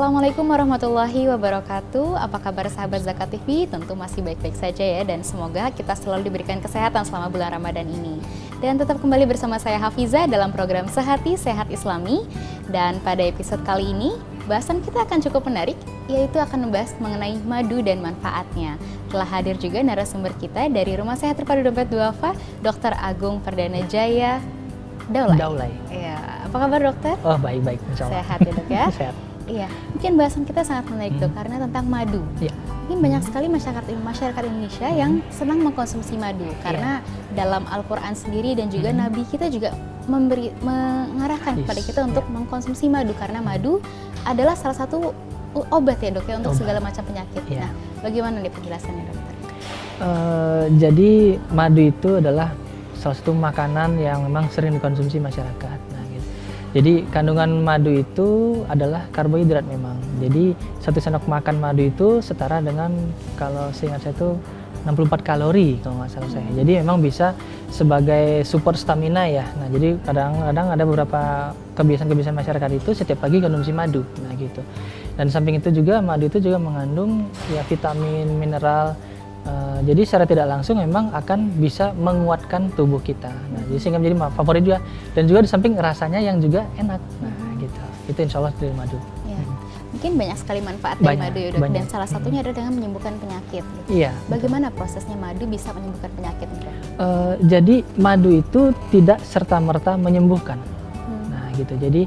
Assalamualaikum warahmatullahi wabarakatuh. Apa kabar sahabat Zakat TV? Tentu masih baik-baik saja ya, dan semoga kita selalu diberikan kesehatan selama bulan Ramadan ini. Dan tetap kembali bersama saya Hafiza dalam program Sehati Sehat Islami. Dan pada episode kali ini, bahasan kita akan cukup menarik, yaitu akan membahas mengenai madu dan manfaatnya. Telah hadir juga narasumber kita dari Rumah Sehat Terpadu Dompet Duafa, Dr. Agung Perdana Jaya Daulay. Ya, apa kabar dokter? Oh, baik-baik, insyaallah. Sehat ya dok ya? Sehat. Iya, mungkin bahasan kita sangat menarik dok, karena tentang madu. Iya. Mungkin banyak sekali masyarakat Indonesia yang senang mengkonsumsi madu, karena dalam Al-Quran sendiri dan juga Nabi kita juga mengarahkan kepada kita untuk mengkonsumsi madu, karena madu adalah salah satu obat ya dok ya untuk segala macam penyakit. Nah, bagaimana nih penjelasannya dokter? Jadi madu itu adalah salah satu makanan yang memang sering dikonsumsi masyarakat. Jadi kandungan madu itu adalah karbohidrat memang. Jadi satu sendok makan madu itu setara dengan, kalau seingat saya itu 64 kalori kalau nggak salah saya. Jadi memang bisa sebagai support stamina ya. Nah jadi kadang-kadang ada beberapa kebiasaan-kebiasaan masyarakat itu setiap pagi konsumsi madu. Nah gitu. Dan samping itu juga madu itu juga mengandung ya vitamin, mineral. Jadi secara tidak langsung memang akan bisa menguatkan tubuh kita. Nah, jadi sehingga menjadi favorit juga, dan juga di samping rasanya yang juga enak. Nah, gitu. Itu insya Allah dari madu. Ya. Mungkin banyak sekali manfaat dari madu ya dok, dan salah satunya adalah dengan menyembuhkan penyakit. Gitu. Iya. Bagaimana prosesnya madu bisa menyembuhkan penyakit dok? Jadi madu itu tidak serta-merta menyembuhkan. Nah, gitu. Jadi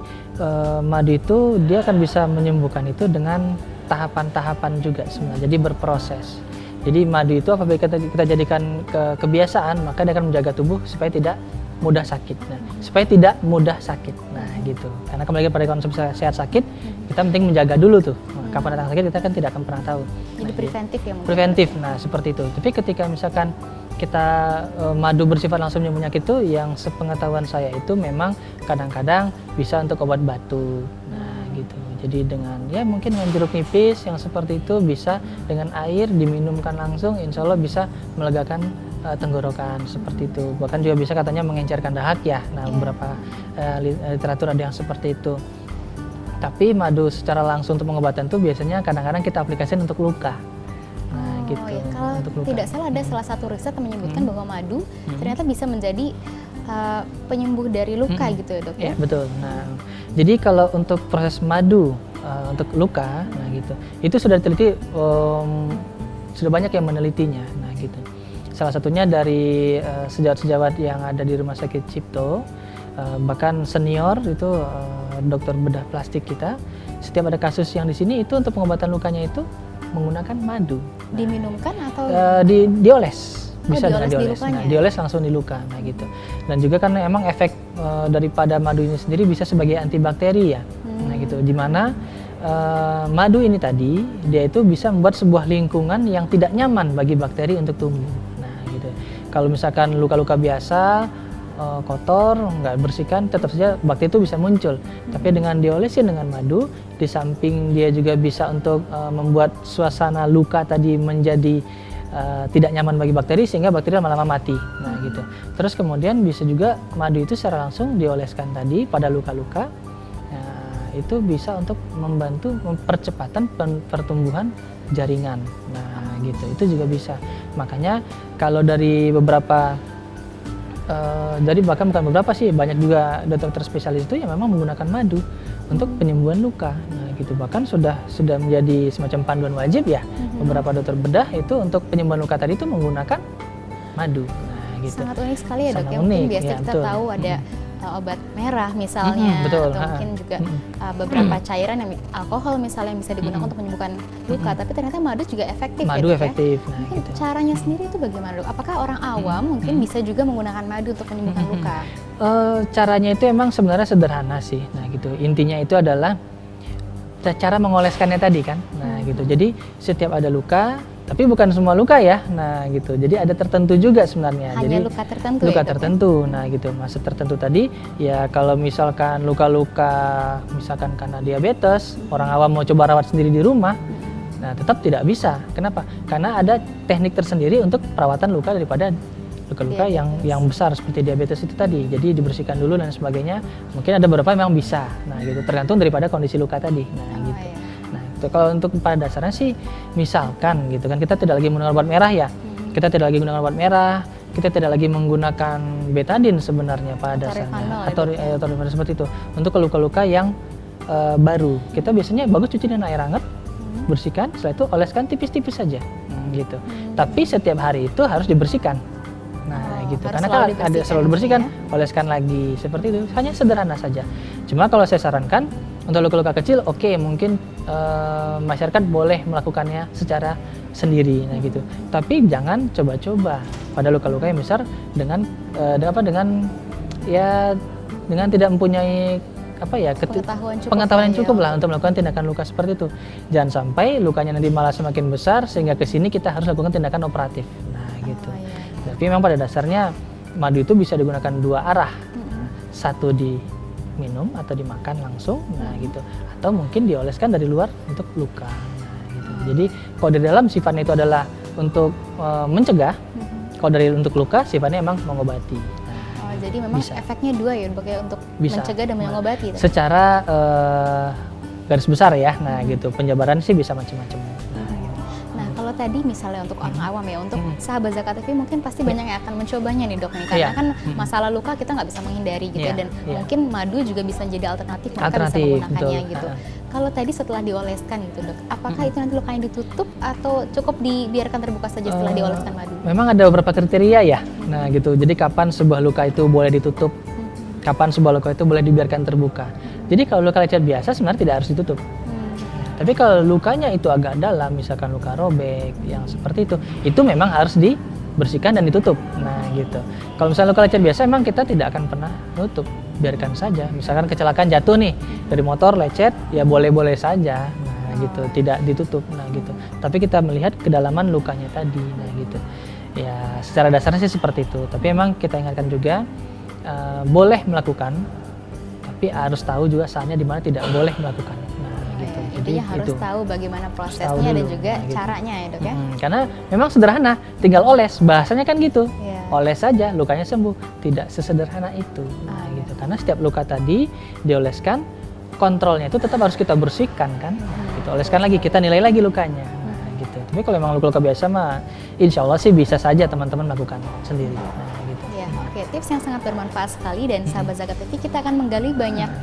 madu itu dia akan bisa menyembuhkan itu dengan tahapan-tahapan juga sebenarnya. Jadi berproses. Jadi madu itu apabila kita jadikan kebiasaan, maka dia akan menjaga tubuh supaya tidak mudah sakit. Nah, supaya tidak mudah sakit. Nah, gitu. Karena kembali pada konsep sehat sakit, kita penting menjaga dulu tuh. Kapan datang sakit kita kan tidak akan pernah tahu. Jadi preventif ya mungkin. Preventif. Nah, seperti itu. Tapi ketika misalkan kita madu bersifat langsung menyembuhkan penyakit itu, yang sepengetahuan saya itu memang kadang-kadang bisa untuk obat batuk. Nah, gitu. Jadi dengan ya mungkin dengan jeruk nipis yang seperti itu, bisa dengan air diminumkan langsung, insya Allah bisa melegakan tenggorokan seperti itu. Bahkan juga bisa katanya mengencerkan dahak ya. Nah beberapa literatur ada yang seperti itu. Tapi madu secara langsung untuk pengobatan itu biasanya kadang-kadang kita aplikasikan untuk luka. Nah gitu. Ya. Kalau untuk luka. Tidak salah ada salah satu riset yang menyebutkan bahwa madu ternyata bisa menjadi penyembuh dari luka gitu ya dok ya? Ya betul. Nah jadi kalau untuk proses madu untuk luka, nah gitu, itu sudah diteliti, sudah banyak yang menelitinya. Nah gitu. Salah satunya dari sejawat-sejawat yang ada di Rumah Sakit Cipto, bahkan senior itu dokter bedah plastik kita. Setiap ada kasus yang di sini itu untuk pengobatan lukanya itu menggunakan madu. Diminumkan atau dioles? Bisa dengan dioles. Di dioles langsung di luka, nah gitu. Dan juga kan emang efek daripada madu ini sendiri bisa sebagai antibakteri ya. Nah gitu. Dimana madu ini tadi dia itu bisa membuat sebuah lingkungan yang tidak nyaman bagi bakteri untuk tumbuh. Nah gitu. Kalau misalkan luka-luka biasa kotor, nggak bersihkan, tetap saja bakteri itu bisa muncul. Tapi dengan diolesin dengan madu, di samping dia juga bisa untuk membuat suasana luka tadi menjadi tidak nyaman bagi bakteri, sehingga bakteri lama-lama mati. Nah gitu. Terus kemudian bisa juga madu itu secara langsung dioleskan tadi pada luka-luka. Nah, itu bisa untuk membantu percepatan pertumbuhan jaringan. Nah gitu. Itu juga bisa. Makanya kalau dari beberapa jadi bahkan bukan beberapa sih, banyak juga dokter spesialis itu yang memang menggunakan madu untuk penyembuhan luka. Nah gitu, bahkan sudah menjadi semacam panduan wajib ya. Beberapa dokter bedah itu untuk penyembuhan luka tadi itu menggunakan madu. Nah gitu. Sangat unik sekali ya dok. Yang mungkin biasa ya, kita tahu ada obat merah misalnya, betul. Atau mungkin juga beberapa cairan yang alkohol misalnya yang bisa digunakan untuk menyembuhkan luka, tapi ternyata madu juga efektif. Madu ya, efektif. Nah, mungkin gitu. Caranya sendiri itu bagaimana dok? Apakah orang awam mungkin bisa juga menggunakan madu untuk menyembuhkan luka? Caranya itu emang sebenarnya sederhana sih. Nah gitu, intinya itu adalah cara mengoleskannya tadi kan. Nah gitu, jadi setiap ada luka, tapi bukan semua luka ya. Nah gitu, jadi ada tertentu juga sebenarnya. Hanya jadi luka tertentu. Luka tertentu. Nah gitu, maksud tertentu tadi ya kalau misalkan luka-luka misalkan karena diabetes, orang awam mau coba rawat sendiri di rumah, nah tetap tidak bisa. Kenapa? Karena ada teknik tersendiri untuk perawatan luka daripada luka-luka yang besar seperti diabetes itu tadi. Jadi dibersihkan dulu dan sebagainya. Mungkin ada beberapa memang bisa. Nah gitu, tergantung daripada kondisi luka tadi. Nah gitu. Iya. Nah gitu. Kalau untuk pada dasarnya sih, misalkan gitu kan kita tidak lagi menggunakan obat merah ya, kita tidak lagi menggunakan obat merah, kita tidak lagi menggunakan betadin sebenarnya pada dasarnya, atau rifampicin seperti itu. Untuk luka-luka yang baru, kita biasanya bagus cuci dengan air hangat, bersihkan, setelah itu oleskan tipis-tipis saja, gitu. Tapi setiap hari itu harus dibersihkan. Nah, gitu. Karena kan ada selalu dibersihkan, oleskan lagi, seperti itu. Hanya sederhana saja. Cuma kalau saya sarankan untuk luka-luka kecil, oke, mungkin masyarakat boleh melakukannya secara sendiri, nah gitu. Tapi jangan coba-coba pada luka-luka yang besar dengan tidak mempunyai pengetahuan yang cukup lah untuk melakukan tindakan luka seperti itu. Jangan sampai lukanya nanti malah semakin besar sehingga kesini kita harus lakukan tindakan operatif. Nah, gitu. Tapi memang pada dasarnya madu itu bisa digunakan dua arah. Satu diminum atau dimakan langsung, nah gitu. Atau mungkin dioleskan dari luar untuk luka. Nah, gitu. Jadi kalau dari dalam sifatnya itu adalah untuk mencegah, kalau dari untuk luka sifatnya emang mengobati. Jadi memang efeknya dua ya, untuk mencegah dan mengobati. Secara garis besar ya, nah gitu. Penjabaran sih bisa macam-macam. Nah, kalau tadi misalnya untuk orang awam ya, untuk sahabat Zakat TV mungkin pasti banyak yang akan mencobanya nih dok nih, karena kan masalah luka kita nggak bisa menghindari gitu ya, dan mungkin madu juga bisa jadi alternatif mereka bisa menggunakannya gitu. Kalau tadi setelah dioleskan gitu dok, apakah itu nanti lukanya ditutup atau cukup dibiarkan terbuka saja setelah dioleskan madu? Memang ada beberapa kriteria ya, nah gitu. Jadi kapan sebuah luka itu boleh ditutup, kapan sebuah luka itu boleh dibiarkan terbuka. Jadi kalau luka lecet biasa sebenarnya tidak harus ditutup. Tapi kalau lukanya itu agak dalam, misalkan luka robek yang seperti itu memang harus dibersihkan dan ditutup. Nah gitu. Kalau misalnya luka lecet biasa, memang kita tidak akan pernah nutup, biarkan saja. Misalkan kecelakaan jatuh nih dari motor lecet, ya boleh-boleh saja. Nah gitu, tidak ditutup. Nah gitu. Tapi kita melihat kedalaman lukanya tadi. Nah gitu. Ya secara dasarnya sih seperti itu. Tapi memang kita ingatkan juga boleh melakukan, tapi harus tahu juga saatnya di mana tidak boleh melakukan. Intinya harus tahu bagaimana prosesnya dan juga caranya ya dok ya. Karena memang sederhana, tinggal oles, bahasanya kan gitu. Oles saja, lukanya sembuh. Tidak sesederhana itu. Nah gitu. Karena setiap luka tadi dioleskan, kontrolnya itu tetap harus kita bersihkan kan. Gitu. Oleskan lagi, kita nilai lagi lukanya. Nah gitu. Tapi kalau memang luka-luka biasa mah, insya Allah sih bisa saja teman-teman melakukan sendiri. Nah, gitu. Ya, oke, tips yang sangat bermanfaat sekali, dan sahabat Zakat TV kita akan menggali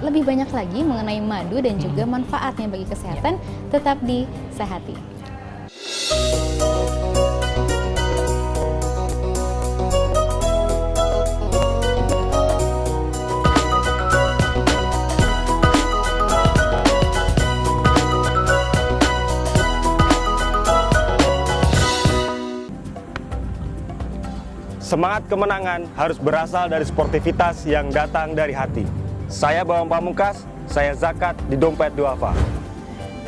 lebih banyak lagi mengenai madu dan juga manfaatnya bagi kesehatan. Tetap di Sehati. Semangat kemenangan harus berasal dari sportivitas yang datang dari hati. Saya Bambang Pamungkas, saya Zakat di Dompet Duafa.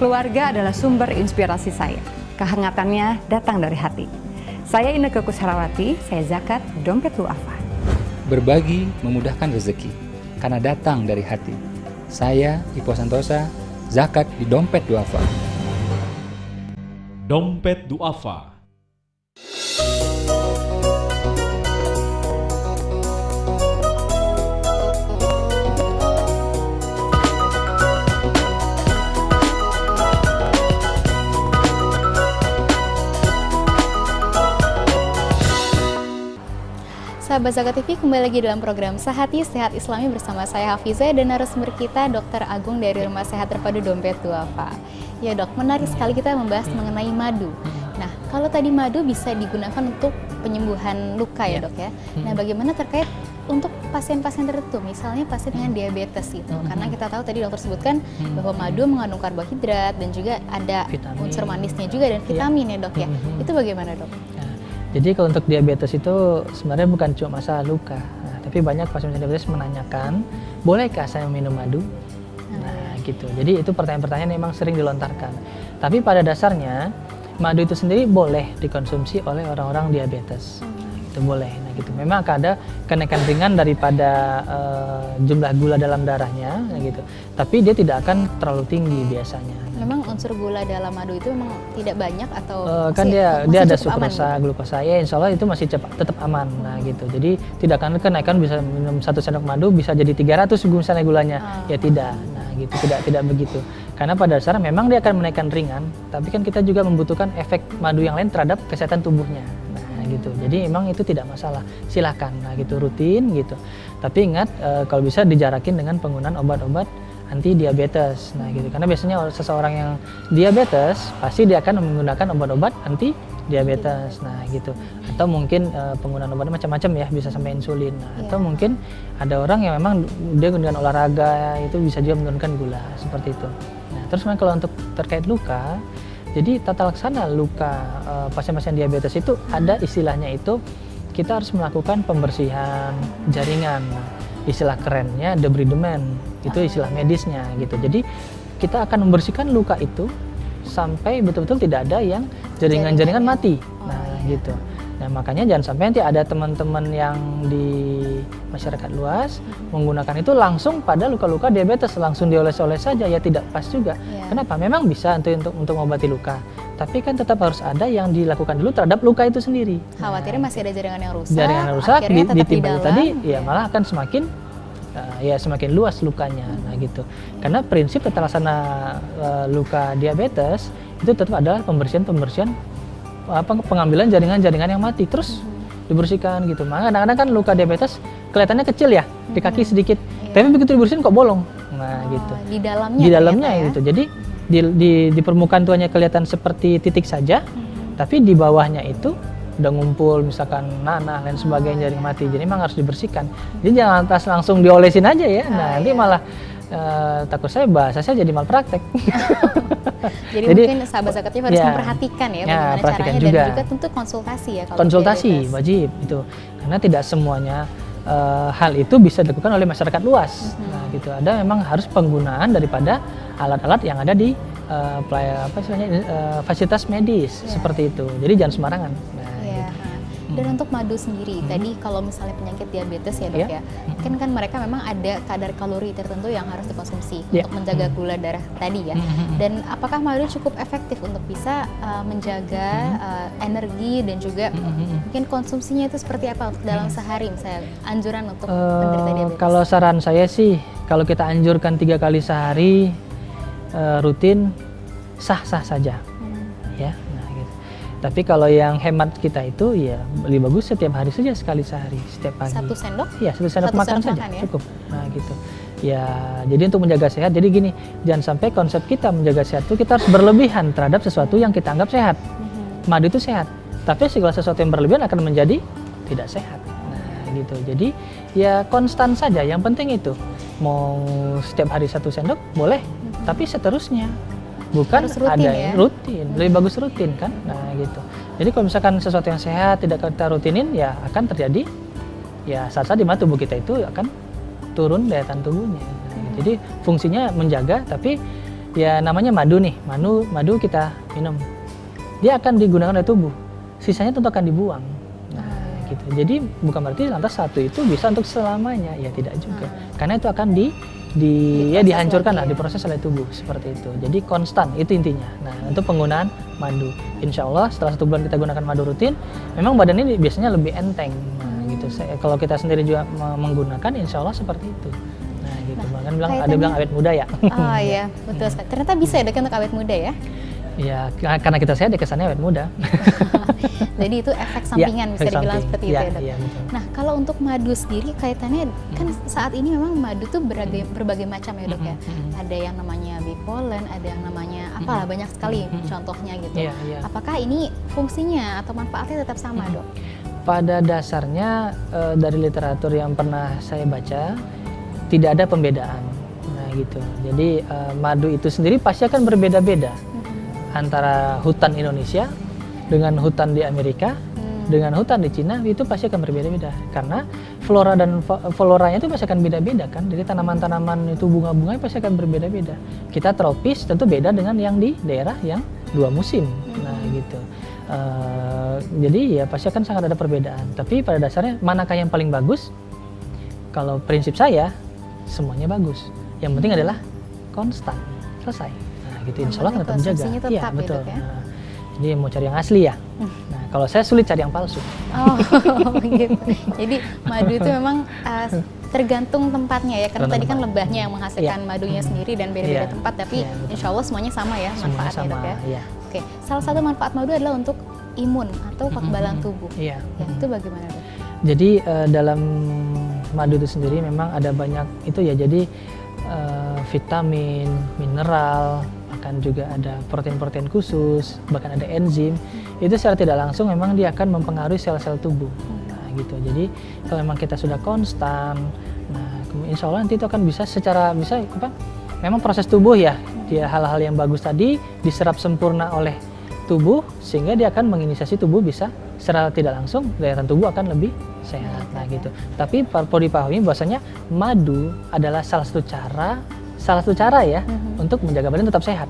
Keluarga adalah sumber inspirasi saya. Kehangatannya datang dari hati. Saya Inneke Kusharawati, saya Zakat di Dompet Duafa. Berbagi memudahkan rezeki, karena datang dari hati. Saya Ipo Santosa, Zakat di Dompet Duafa. Dompet Duafa. Sahabat Zakat TV, kembali lagi dalam program Sehati Sehat Islami bersama saya Hafizah dan narasumber kita Dr. Agung dari Rumah Sehat Terpadu Dompet Duafa. Ya dok, menarik sekali kita membahas mengenai madu. Nah, kalau tadi madu bisa digunakan untuk penyembuhan luka ya dok ya. Nah, bagaimana terkait untuk pasien-pasien tertentu, misalnya pasien dengan diabetes gitu. Karena kita tahu tadi dokter sebutkan bahwa madu mengandung karbohidrat dan juga ada unsur manisnya juga dan vitamin ya dok ya. Itu bagaimana dok? Jadi kalau untuk diabetes itu sebenarnya bukan cuma masalah luka, tapi banyak pasien diabetes menanyakan, bolehkah saya minum madu? Nah gitu, jadi itu pertanyaan-pertanyaan yang memang sering dilontarkan. Tapi pada dasarnya, madu itu sendiri boleh dikonsumsi oleh orang-orang diabetes. Itu boleh, nah gitu. Memang akan ada kenaikan ringan daripada jumlah gula dalam darahnya, gitu. Tapi dia tidak akan terlalu tinggi biasanya. Memang unsur gula dalam madu itu memang tidak banyak atau kan dia ada sukrosa, glukosa, ya insya Allah itu masih tetap aman. Nah gitu, jadi tidak akan kenaikan, bisa minum 1 sendok madu bisa jadi 300 misalnya gulanya, ya tidak. Nah gitu, tidak begitu. Karena pada dasarnya memang dia akan menaikkan ringan, tapi kan kita juga membutuhkan efek madu yang lain terhadap kesehatan tubuhnya. Nah, gitu. Jadi memang itu tidak masalah. Silakan. Nah, gitu rutin gitu. Tapi ingat kalau bisa dijarakin dengan penggunaan obat-obat anti diabetes. Nah, gitu. Karena biasanya seseorang yang diabetes pasti dia akan menggunakan obat-obat anti diabetes. Nah, gitu. Atau mungkin penggunaan obat macam-macam ya, bisa sampai insulin. Nah, atau mungkin ada orang yang memang dia dengan olahraga itu bisa juga menurunkan gula seperti itu. Nah, terus kalau untuk terkait luka, jadi tata laksana luka pasien-pasien diabetes itu ada istilahnya itu kita harus melakukan pembersihan jaringan. Nah, istilah kerennya debridement, itu istilah medisnya gitu. Jadi kita akan membersihkan luka itu sampai betul-betul tidak ada yang jaringan-jaringan mati. Nah, gitu. Nah, makanya jangan sampai nanti ada teman-teman yang di masyarakat luas menggunakan itu langsung pada luka-luka diabetes, langsung dioles-oles saja, ya tidak pas juga. Kenapa? Memang bisa untuk mengobati luka, tapi kan tetap harus ada yang dilakukan dulu terhadap luka itu sendiri. Khawatirnya masih ada jaringan yang rusak. Jaringan yang rusak ditimbali di tadi, ya malah akan semakin semakin luas lukanya. Nah, gitu. Karena prinsip tata laksana luka diabetes itu tetap adalah pembersihan pengambilan jaringan-jaringan yang mati terus dibersihkan gitu. Makanya kadang-kadang kan luka diabetes kelihatannya kecil ya di kaki sedikit, tapi begitu dibersihin kok bolong. Nah, gitu. Di dalamnya gitu. Jadi di permukaan tuanya kelihatan seperti titik saja, tapi di bawahnya itu udah ngumpul misalkan nanah dan sebagainya jaring mati. Jadi memang harus dibersihkan. Jadi jangan lantas langsung diolesin aja ya. Nah, nanti malah takut saya bahasa saya jadi malpraktek. Jadi mungkin sahabat zakatnya harus memperhatikan ya bagaimana caranya juga. Dan juga tentu konsultasi ya. Konsultasi wajib itu, karena tidak semuanya hal itu bisa dilakukan oleh masyarakat luas. Nah, gitu. Ada memang harus penggunaan daripada alat-alat yang ada di fasilitas medis seperti itu. Jadi jangan sembarangan. Nah, gitu. Dan untuk madu sendiri, tadi kalau misalnya penyakit diabetes ya dok ya, kan mereka memang ada kadar kalori tertentu yang harus dikonsumsi untuk menjaga gula darah tadi ya. Dan apakah madu cukup efektif untuk bisa menjaga energi dan juga mungkin konsumsinya itu seperti apa dalam sehari misalnya anjuran untuk penderita diabetes? Kalau saran saya sih, kalau kita anjurkan 3 kali sehari rutin sah-sah saja, ya. Tapi kalau yang hemat kita itu ya lebih bagus setiap hari saja, sekali sehari, setiap pagi. 1 sendok? Ya, 1 sendok makan saja ya? cukup. Nah, gitu. Ya, jadi untuk menjaga sehat, jadi gini, jangan sampai konsep kita menjaga sehat itu kita harus berlebihan terhadap sesuatu yang kita anggap sehat. Madu itu sehat, tapi segala sesuatu yang berlebihan akan menjadi tidak sehat. Nah, gitu. Jadi ya konstan saja, yang penting itu. Mau setiap hari 1 sendok boleh, tapi seterusnya. Bukan harus rutin, ada ya? Rutin, lebih bagus rutin kan. Nah, gitu. Jadi kalau misalkan sesuatu yang sehat tidak kita rutinin, ya akan terjadi ya saat-saat di mana tubuh kita itu akan turun daya tahan tubuhnya. Nah, gitu. Jadi fungsinya menjaga, tapi ya namanya madu nih, madu kita minum, dia akan digunakan oleh tubuh, sisanya tentu akan dibuang. Nah, gitu. Jadi bukan berarti lantas satu itu bisa untuk selamanya, ya tidak juga, karena itu akan dihancurkan lah, diproses oleh tubuh seperti itu. Jadi konstan itu intinya. Nah, untuk penggunaan madu, insya Allah setelah 1 bulan kita gunakan madu rutin, memang badan ini biasanya lebih enteng. Nah, gitu. Kalau kita sendiri juga menggunakan, insya Allah seperti itu. Nah, gitu. Bahkan ada bilang awet muda ya. Oh iya, betul sekali. Ternyata bisa ya dok untuk awet muda ya? Ya, karena kita sehat ya kesannya awet muda. Jadi itu efek sampingan bisa dibilang seperti itu ya dok. Ya, nah, kalau untuk madu sendiri kaitannya kan saat ini memang madu tuh berbagai macam ya dok ya. Ada yang namanya bipolen, ada yang namanya apalah banyak sekali contohnya gitu. Apakah ini fungsinya atau manfaatnya tetap sama dok? Pada dasarnya dari literatur yang pernah saya baca tidak ada pembedaan. Nah, gitu. Jadi madu itu sendiri pasti akan berbeda-beda antara hutan Indonesia dengan hutan di Amerika, dengan hutan di Cina, itu pasti akan berbeda-beda. Karena flora dan floranya itu pasti akan beda-beda kan. Jadi tanaman-tanaman itu bunga-bunganya pasti akan berbeda-beda. Kita tropis tentu beda dengan yang di daerah yang 2 musim. Nah, gitu. Jadi ya pasti akan sangat ada perbedaan. Tapi pada dasarnya manakah yang paling bagus? Kalau prinsip saya, semuanya bagus. Yang penting adalah konstan. Selesai. Nah, gitu. Insya Allah tetap menjaga. Iya, betul. Ya? Nah, jadi mau cari yang asli ya. Nah, kalau saya sulit cari yang palsu. Oh, gitu. Jadi madu itu memang tergantung tempatnya ya, karena tadi kan Tergantung lebahnya yang menghasilkan madunya sendiri dan beda-beda Iya. tempat, tapi Iya, betul. insya Allah semuanya sama ya Semuanya manfaatnya sama, Dok ya. iya. Oke, salah satu manfaat madu adalah untuk imun atau kekebalan tubuh. Iya. Ya, itu bagaimana Dok? Jadi dalam madu itu sendiri memang ada banyak itu ya, jadi vitamin, mineral, bahkan juga ada protein-protein khusus, bahkan ada enzim. Itu secara tidak langsung memang dia akan mempengaruhi sel-sel tubuh. Nah, gitu. Jadi kalau memang kita sudah konstan, nah insya Allah nanti itu akan bisa memang proses tubuh ya, dia hal-hal yang bagus tadi diserap sempurna oleh tubuh sehingga dia akan menginisiasi tubuh bisa secara tidak langsung daya tahan tubuh akan lebih sehat. Nah gitu. Tapi perlu dipahami bahwasanya madu adalah salah satu cara ya untuk menjaga badan tetap sehat.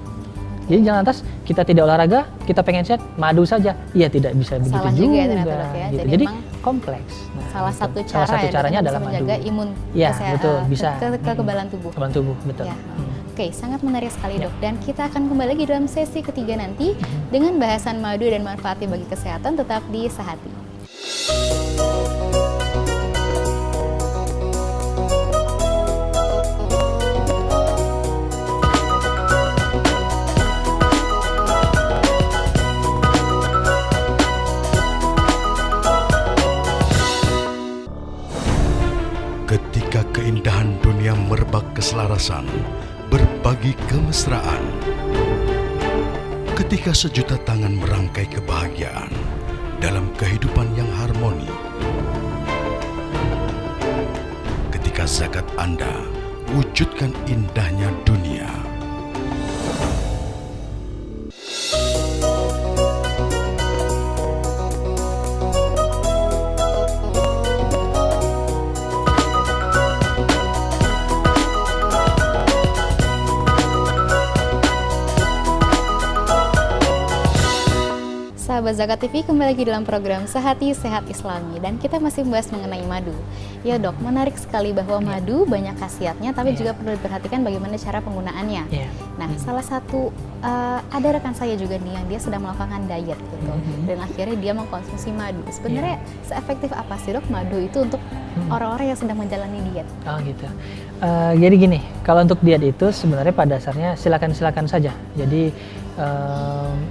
Jadi jangan lantas kita tidak olahraga, kita pengen sehat, madu saja. Iya tidak bisa begitu Salah juga. ya ternyata Dok ya. Gitu. Jadi Jadi emang kompleks. Nah, salah gitu. satu Salah satu ya, caranya untuk adalah bisa madu. menjaga imun Ya betul bisa. kekebalan tubuh. Kekebalan tubuh betul. Ya. Hmm. Oke, sangat menarik sekali Ya. Dok. Dan kita akan kembali lagi dalam sesi ketiga nanti dengan bahasan madu dan manfaatnya bagi kesehatan, tetap di Sehati. Ketika keindahan dunia merebak keselarasan, berbagi kemesraan. Ketika sejuta tangan merangkai kebahagiaan dalam kehidupan yang harmoni. Ketika zakat Anda wujudkan indahnya dunia. Sahabat Zakat TV, kembali lagi dalam program Sehati Sehat Islami dan kita masih membahas mengenai madu. Ya Dok, menarik sekali bahwa madu banyak khasiatnya, tapi juga perlu diperhatikan bagaimana cara penggunaannya. Nah, salah satu ada rekan saya juga nih yang dia sedang melakukan diet gitu, dan akhirnya dia mengkonsumsi madu. Sebenarnya seefektif apa sih Dok madu itu untuk orang-orang yang sedang menjalani diet? Oh gitu. Jadi gini, kalau untuk diet itu sebenarnya pada dasarnya silakan saja. Jadi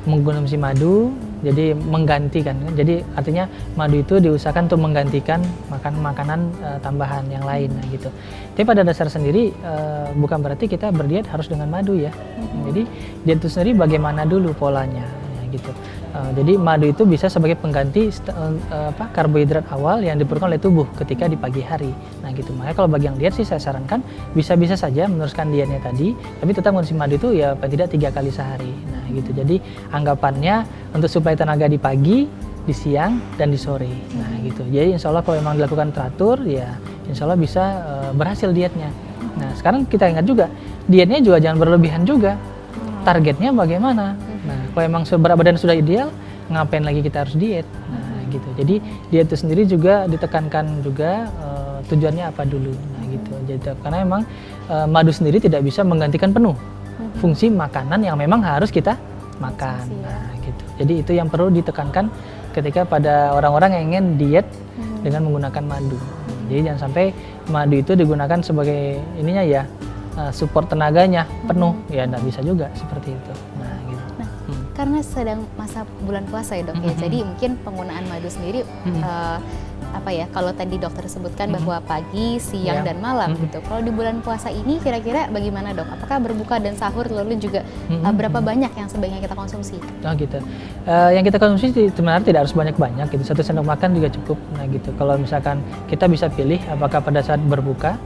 mengkonsumsi madu, jadi menggantikan. Jadi artinya madu itu diusahakan untuk menggantikan makanan tambahan yang lain gitu. Tapi pada dasar sendiri bukan berarti kita berdiet harus dengan madu ya. Jadi diet itu sendiri bagaimana dulu polanya ya, gitu. Jadi madu itu bisa sebagai pengganti karbohidrat awal yang diperlukan oleh tubuh ketika di pagi hari. Nah gitu. Makanya kalau bagi yang diet sih saya sarankan bisa-bisa saja meneruskan dietnya tadi, tapi tetap mengonsumsi madu itu ya paling tidak 3 kali sehari. Nah gitu. Jadi anggapannya untuk suplai tenaga di pagi, di siang, dan di sore. Nah gitu. Jadi insya Allah kalau memang dilakukan teratur ya insya Allah bisa berhasil dietnya. Nah sekarang kita ingat juga dietnya juga jangan berlebihan juga. Targetnya bagaimana? Nah, kalau emang berat badan sudah ideal, ngapain lagi kita harus diet? Nah, gitu. Jadi diet itu sendiri juga ditekankan juga tujuannya apa dulu. Nah, gitu. Jadi karena memang madu sendiri tidak bisa menggantikan penuh fungsi makanan yang memang harus kita makan. Nah, gitu. Jadi itu yang perlu ditekankan ketika pada orang-orang yang ingin diet dengan menggunakan madu. Jadi jangan sampai madu itu digunakan sebagai ininya ya. Support tenaganya penuh ya enggak bisa juga seperti itu. Nah, gitu. Nah, karena sedang masa bulan puasa ya Dok ya. Jadi mungkin penggunaan madu sendiri kalau tadi dokter sebutkan bahwa pagi, siang dan malam gitu. Kalau di bulan puasa ini kira-kira bagaimana Dok? Apakah berbuka dan sahur lalu juga berapa banyak yang sebaiknya kita konsumsi? Oh gitu. Yang kita konsumsi sebenarnya tidak harus banyak-banyak gitu. 1 sendok makan juga cukup. Nah gitu. Kalau misalkan kita bisa pilih apakah pada saat berbuka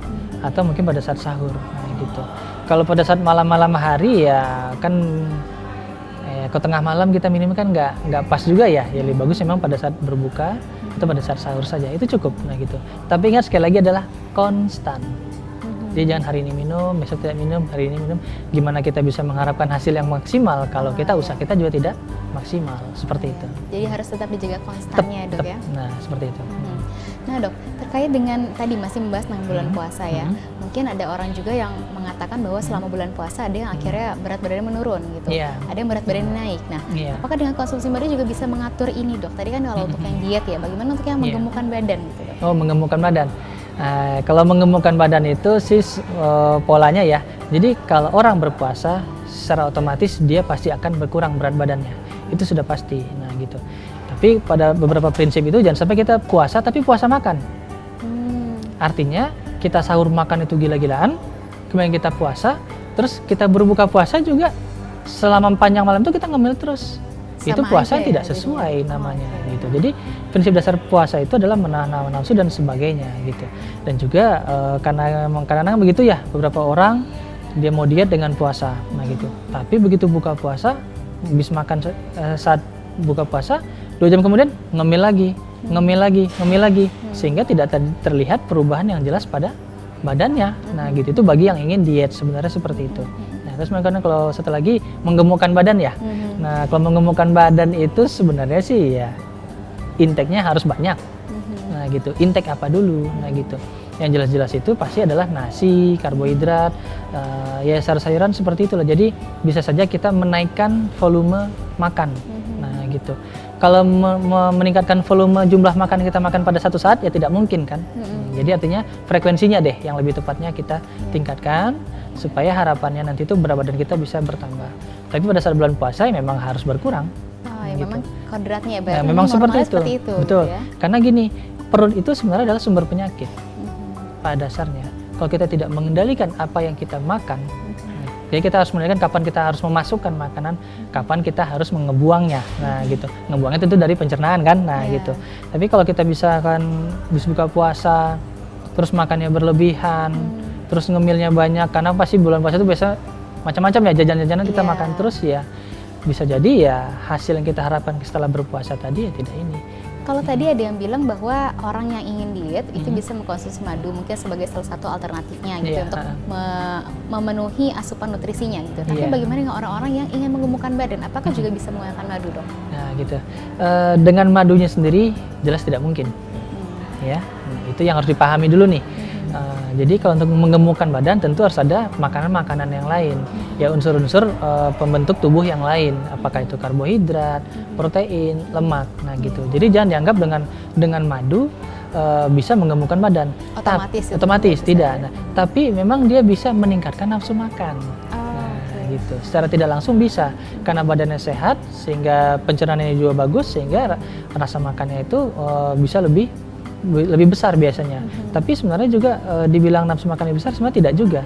atau mungkin pada saat sahur. Nah, gitu. Kalau pada saat malam-malam hari ya kan kalau tengah malam kita minum kan nggak pas juga ya. Ya lebih bagus memang pada saat berbuka atau pada saat sahur saja. Itu cukup. Nah gitu. Tapi ingat sekali lagi adalah konstan. Jadi jangan hari ini minum, besok tidak minum, hari ini minum. Gimana kita bisa mengharapkan hasil yang maksimal kalau kita usaha kita juga tidak maksimal seperti itu. Jadi harus tetap dijaga konstannya Dok ya. Nah seperti itu. Nah Dok, terkait dengan tadi masih membahas tentang bulan puasa ya, mungkin ada orang juga yang mengatakan bahwa selama bulan puasa ada yang akhirnya berat badannya menurun gitu, ada yang berat badannya naik. Nah, apakah dengan konsumsi madu juga bisa mengatur ini Dok? Tadi kan kalau untuk yang diet ya, bagaimana untuk yang menggemukkan badan gitu Dok? Oh, menggemukkan badan. Kalau menggemukkan badan itu sih polanya ya. Jadi kalau orang berpuasa secara otomatis dia pasti akan berkurang berat badannya. Itu sudah pasti. Nah gitu. Tapi pada beberapa prinsip itu jangan sampai kita puasa tapi puasa makan. Artinya kita sahur makan itu gila-gilaan, kemudian kita puasa, terus kita berbuka puasa juga selama panjang malam itu kita ngemil terus. Itu Sama puasa aja yang ya, tidak sesuai jadinya. namanya gitu. Jadi prinsip dasar puasa itu adalah menahan hawa nafsu dan sebagainya gitu. Dan juga karena kadang-kadang begitu ya, beberapa orang dia mau diet dengan puasa, nah gitu. Tapi begitu buka puasa, habis makan saat buka puasa, 2 jam kemudian ngemil lagi, sehingga tidak terlihat perubahan yang jelas pada badannya. Nah gitu, itu bagi yang ingin diet sebenarnya seperti itu. Nah terus makanya kalau satu lagi menggemukkan badan ya. Nah kalau menggemukkan badan itu sebenarnya sih ya intake-nya harus banyak. Nah gitu, intake apa dulu? Nah gitu. Yang jelas-jelas itu pasti adalah nasi, karbohidrat, ya sayur-sayuran seperti itulah. Jadi bisa saja kita menaikkan volume makan. Nah gitu. Kalau meningkatkan volume jumlah makan yang kita makan pada satu saat ya tidak mungkin kan. Jadi artinya frekuensinya deh yang lebih tepatnya kita tingkatkan supaya harapannya nanti itu berat badan kita bisa bertambah. Tapi pada saat bulan puasa ya memang harus berkurang. Oh ya, gitu. memang kodratnya ya, Nah, memang seperti itu. Betul. gitu ya. Karena gini, perut itu sebenarnya adalah sumber penyakit. Pada dasarnya, kalau kita tidak mengendalikan apa yang kita makan, jadi kita harus mengendalikan kapan kita harus memasukkan makanan, kapan kita harus mengebuangnya. Nah gitu, ngebuangnya tentu dari pencernaan kan. Nah gitu. Tapi kalau kita bisa kan bisa buka puasa, terus makannya berlebihan, terus ngemilnya banyak, karena pasti bulan puasa itu biasa macam-macam ya jajan-jajanan kita makan terus ya, bisa jadi ya hasil yang kita harapkan setelah berpuasa tadi ya tidak ini. Kalau tadi ada yang bilang bahwa orang yang ingin diet itu bisa mengkonsumsi madu mungkin sebagai salah satu alternatifnya gitu untuk memenuhi asupan nutrisinya gitu. Tapi bagaimana dengan orang-orang yang ingin menggemukkan badan? Apakah juga bisa menggunakan madu dong? Nah gitu. Dengan madunya sendiri jelas tidak mungkin. Ya, itu yang harus dipahami dulu nih. Jadi kalau untuk menggemukkan badan tentu harus ada makanan-makanan yang lain, ya unsur-unsur pembentuk tubuh yang lain, apakah itu karbohidrat, protein, lemak, nah gitu. Jadi jangan dianggap dengan madu bisa menggemukkan badan. Otomatis tidak. Nah, tapi memang dia bisa meningkatkan nafsu makan. Gitu. Secara tidak langsung bisa, karena badannya sehat sehingga pencernaannya juga bagus sehingga rasa makannya itu bisa lebih besar biasanya. Tapi sebenarnya juga dibilang nafsu makannya besar sebenarnya tidak juga.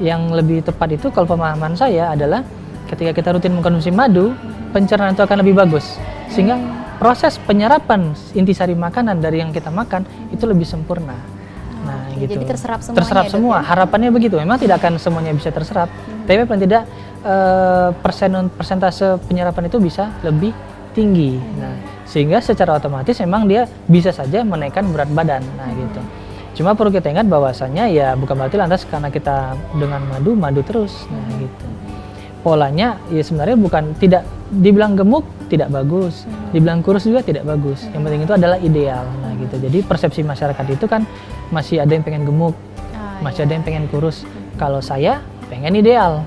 Yang lebih tepat itu kalau pemahaman saya adalah ketika kita rutin mengkonsumsi madu, pencernaan itu akan lebih bagus. Sehingga proses penyerapan intisari makanan dari yang kita makan itu lebih sempurna. Nah, gitu. Jadi terserap semuanya. Terserap semua. Harapannya begitu. Memang tidak akan semuanya bisa terserap. Tapi paling tidak persentase penyerapan itu bisa lebih tinggi. Nah, sehingga secara otomatis memang dia bisa saja menaikkan berat badan. Nah, gitu. Cuma perlu kita ingat bahwasanya ya bukan berarti lantas karena kita dengan madu terus. Nah, gitu. Polanya ya sebenarnya bukan tidak dibilang gemuk tidak bagus, dibilang kurus juga tidak bagus. Yang penting itu adalah ideal. Nah, gitu. Jadi persepsi masyarakat itu kan masih ada yang pengen gemuk, masih ada yang pengen kurus. Kalau saya pengen ideal.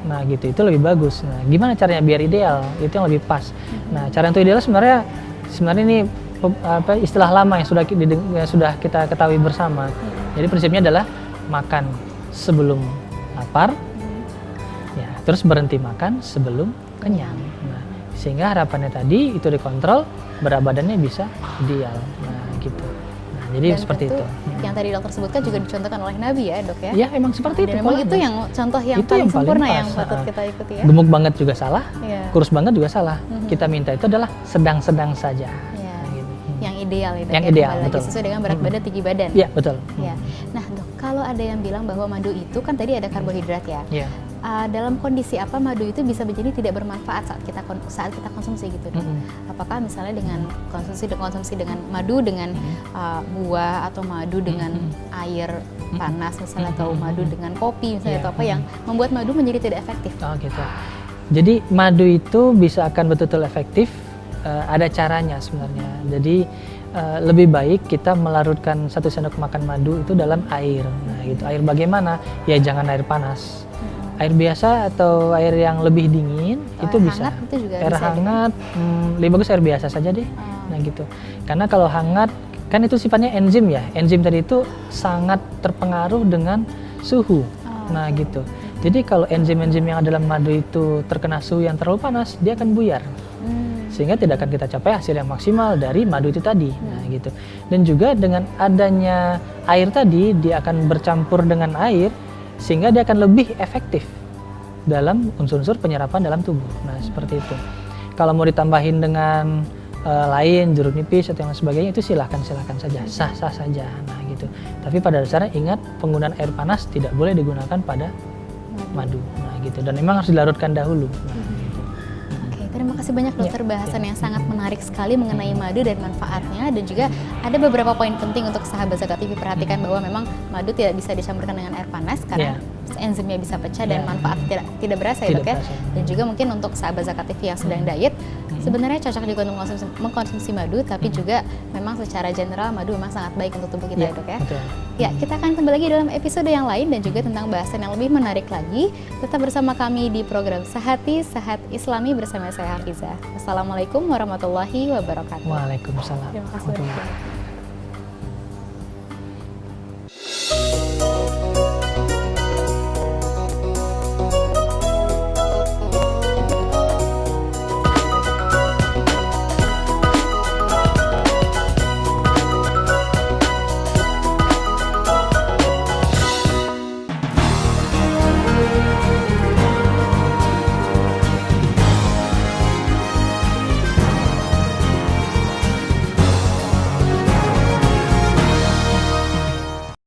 Nah gitu, itu lebih bagus. Nah gimana caranya biar ideal? Itu yang lebih pas. Nah cara yang ideal sebenarnya ini istilah lama yang sudah kita ketahui bersama. Jadi prinsipnya adalah makan sebelum lapar, ya, terus berhenti makan sebelum kenyang. Nah sehingga harapannya tadi itu dikontrol, berat badannya bisa ideal. Nah gitu. Jadi dan seperti itu. Yang tadi dokter sebutkan juga dicontohkan oleh Nabi ya dok ya? Ya emang seperti itu. Dan memang itu yang contoh yang paling sempurna yang patut kita ikuti ya. Gemuk banget juga salah, kurus banget juga salah. Kita minta itu adalah sedang-sedang saja. Gitu. Yang ideal ya. Yang ideal, betul. Sesuai dengan berat badan, tinggi badan. Iya betul. Ya. Nah dok, kalau ada yang bilang bahwa madu itu kan tadi ada karbohidrat ya. Iya. Dalam kondisi apa madu itu bisa menjadi tidak bermanfaat saat kita konsumsi gitu dok? Apakah misalnya dengan konsumsi dengan madu dengan buah atau madu dengan air panas misalnya atau madu dengan kopi misalnya atau apa yang membuat madu menjadi tidak efektif? Oh gitu. Jadi madu itu bisa akan betul-betul efektif. Ada caranya sebenarnya. Jadi lebih baik kita melarutkan 1 sendok makan madu itu dalam air. Nah gitu. Air bagaimana? Ya jangan air panas. Air biasa atau air yang lebih dingin itu bisa. Itu juga air bisa hangat, lebih bagus air biasa saja deh. Nah gitu. Karena kalau hangat kan itu sifatnya enzim ya. Enzim tadi itu sangat terpengaruh dengan suhu. Nah gitu. Jadi kalau enzim-enzim yang ada dalam madu itu terkena suhu yang terlalu panas, dia akan buyar. Sehingga tidak akan kita capai hasil yang maksimal dari madu itu tadi. Nah gitu. Dan juga dengan adanya air tadi, dia akan bercampur dengan air sehingga dia akan lebih efektif dalam unsur-unsur penyerapan dalam tubuh. Nah seperti itu. Kalau mau ditambahin dengan lain, jeruk nipis atau yang sebagainya, itu silahkan saja, sah-sah saja. Nah gitu. Tapi pada dasarnya ingat, penggunaan air panas tidak boleh digunakan pada madu. Nah gitu. Dan memang harus dilarutkan dahulu. Nah, gitu. Oke, terima kasih banyak dokter, bahasan yang sangat menarik sekali mengenai madu dan manfaatnya, dan juga ada beberapa poin penting untuk sahabat Zakat TV perhatikan, bahwa memang madu tidak bisa dicampurkan dengan air panas karena enzimnya bisa pecah dan manfaat tidak berasa ya dok ya. Dan juga mungkin untuk sahabat Zakat TV yang sedang diet, sebenarnya cocok juga untuk mengkonsumsi madu, tapi juga memang secara general madu memang sangat baik untuk tubuh kita ya dok ya. Betul. Ya, kita akan kembali lagi dalam episode yang lain dan juga tentang bahasan yang lebih menarik lagi. Tetap bersama kami di program Sehati Sehat Islami bersama saya Hafizah. Wassalamualaikum warahmatullahi wabarakatuh. Waalaikumsalam. Terima kasih.